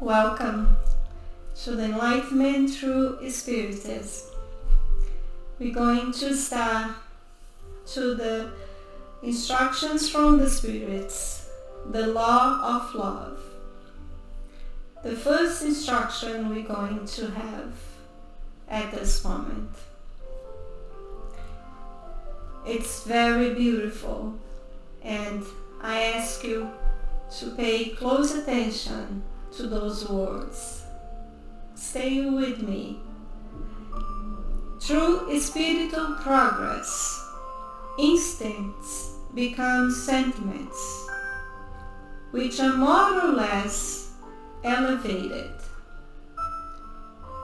Welcome to the Enlightenment through Spiritism. We're going to start to the instructions from the spirits, the law of love. The first instruction we're going to have at this moment. It's very beautiful, and I ask you to pay close attention to those words. Stay with me. Through spiritual progress, instincts become sentiments, which are more or less elevated,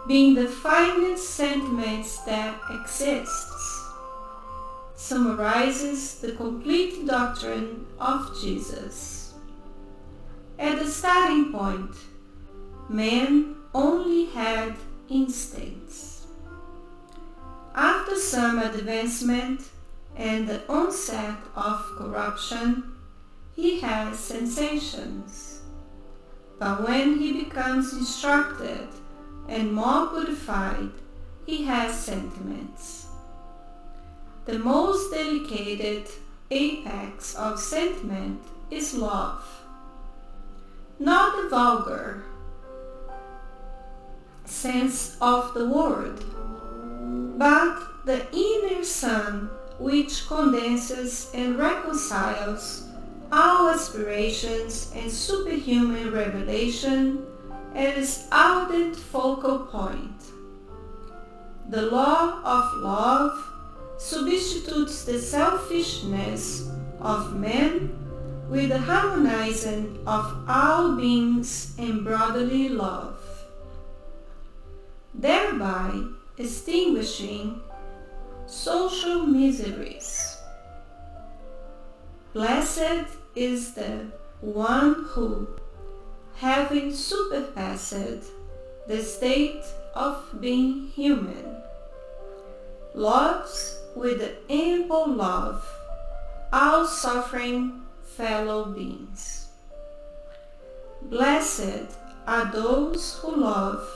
being the finest sentiments that exists, summarizes the complete doctrine of Jesus. At the starting point, man only had instincts. After some advancement and the onset of corruption, he has sensations. But when he becomes instructed and more purified, he has sentiments. The most delicate apex of sentiment is love. Not the vulgar sense of the word, but the inner sun which condenses and reconciles all aspirations and superhuman revelation at its ardent focal point. The law of love substitutes the selfishness of men with the harmonizing of all beings in brotherly love, thereby extinguishing social miseries. Blessed is the one who, having surpassed the state of being human, loves with the ample love all suffering fellow beings. Blessed are those who love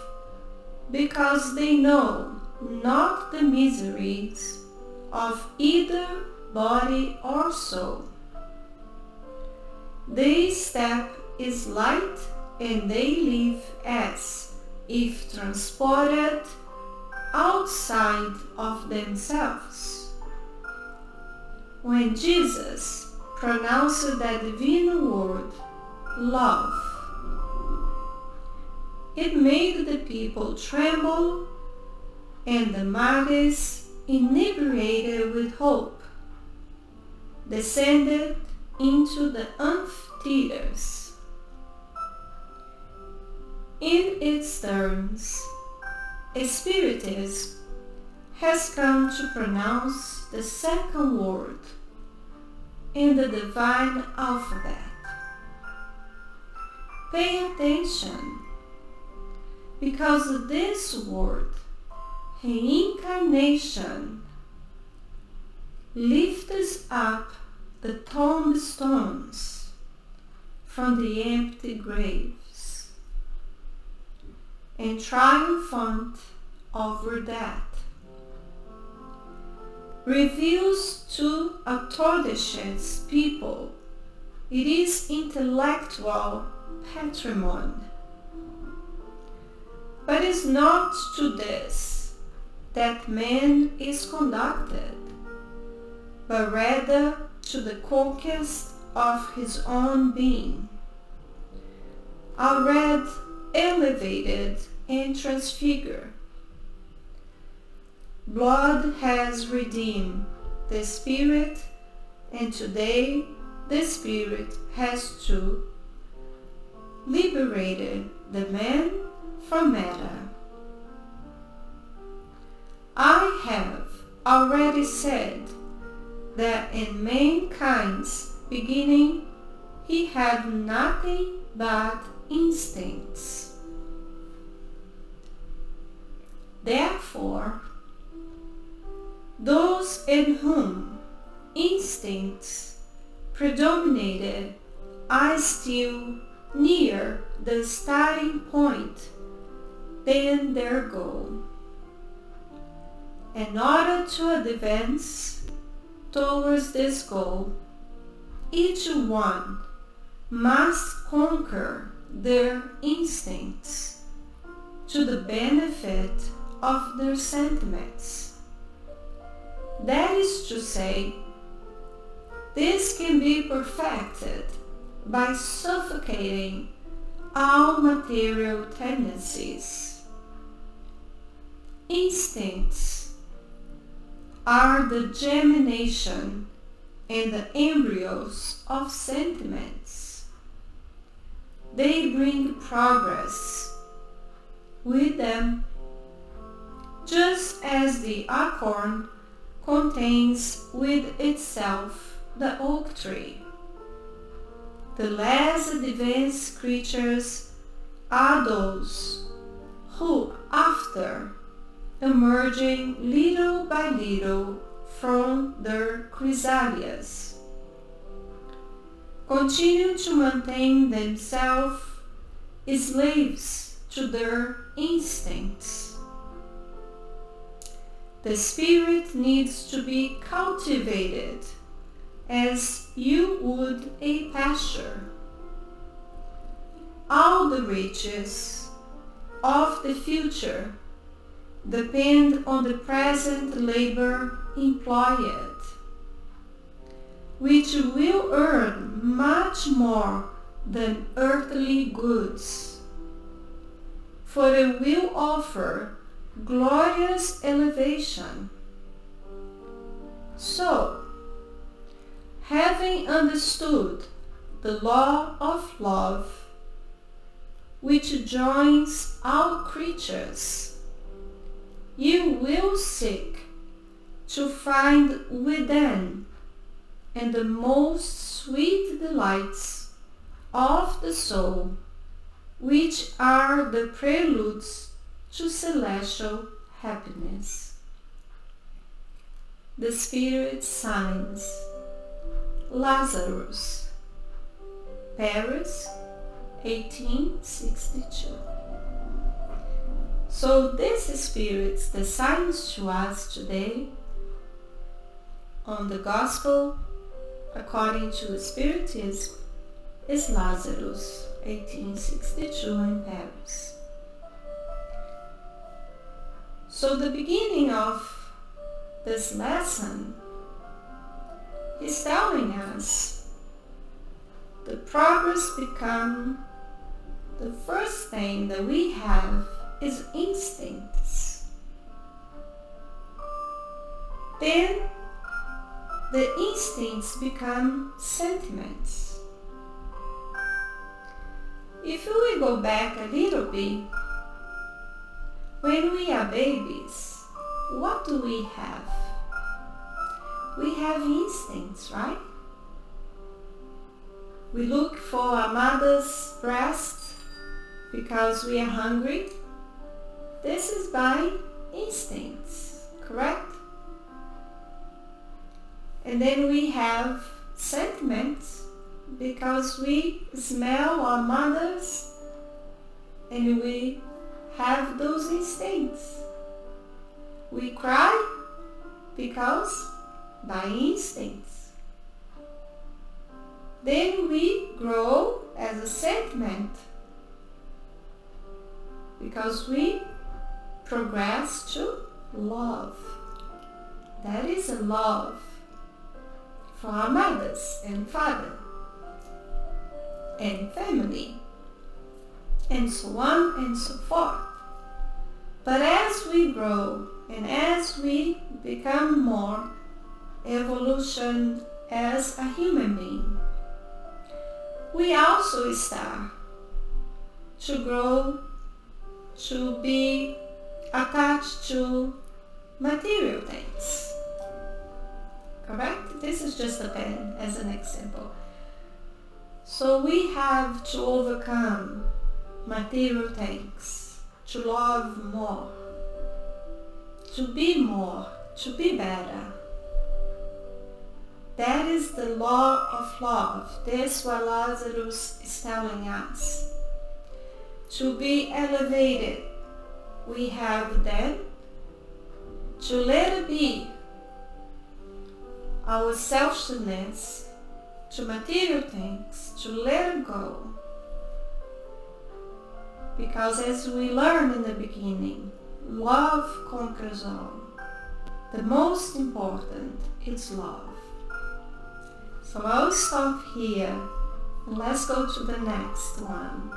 because they know not the miseries of either body or soul. Their step is light and they live as if transported outside of themselves. When Jesus pronounced that divine word, love, it made the people tremble and the martyrs, inebriated with hope, descended into the amphitheaters. In its terms, Spiritism has come to pronounce the second word in the divine alphabet. Pay attention, because this word, reincarnation, lifts up the tombstones from the empty graves and triumphant over death, reveals to a tortuous people it is intellectual patrimony. But it is not to this that man is conducted, but rather to the conquest of his own being, already elevated and transfigured. Blood has redeemed the spirit, and today the spirit has to liberate the man from matter. I have already said that in mankind's beginning he had nothing but instincts. Therefore, those in whom instincts predominated are still near the starting point than their goal. In order to advance towards this goal, each one must conquer their instincts to the benefit of their sentiments. That is to say, this can be perfected by suffocating all material tendencies. Instincts are the germination and the embryos of sentiments. They bring progress with them, just as the acorn contains with itself the oak tree. The less advanced creatures are those who, after emerging little by little from their chrysalias, continue to maintain themselves slaves to their instincts. The spirit needs to be cultivated as you would a pasture. All the riches of the future depend on the present labor employed, which will earn much more than earthly goods, for it will offer glorious elevation. So, having understood the law of love, which joins all creatures, you will seek to find within and the most sweet delights of the soul, which are the preludes to celestial happiness. The Spirit Signs. Lazarus, Paris, 1862. So this Spirit, the signs to us today on the Gospel according to Spiritism, is Lazarus, 1862 in Paris. So the beginning of this lesson is telling us the progress become the first thing that we have is instincts. Then the instincts become sentiments. If we go back a little bit, when we are babies, what do we have? We have instincts, right? We look for our mother's breast because we are hungry. This is by instincts, correct? And then we have sentiments because we smell our mothers and we have those instincts. We cry because by instincts. Then we grow as a sentiment because we progress to love. That is a love for our mothers and father and family and so on and so forth. But as we grow and as we become more evolution as a human being, we also start to grow, to be attached to material things. Correct? This is just a pen as an example. So we have to overcome material things, to love more, to be better. That is the law of love. That's what Lazarus is telling us. To be elevated, we have then to let it be our selfishness to material things, to let it go. Because as we learned in the beginning, love conquers all. The most important is love. So I'll stop here and let's go to the next one.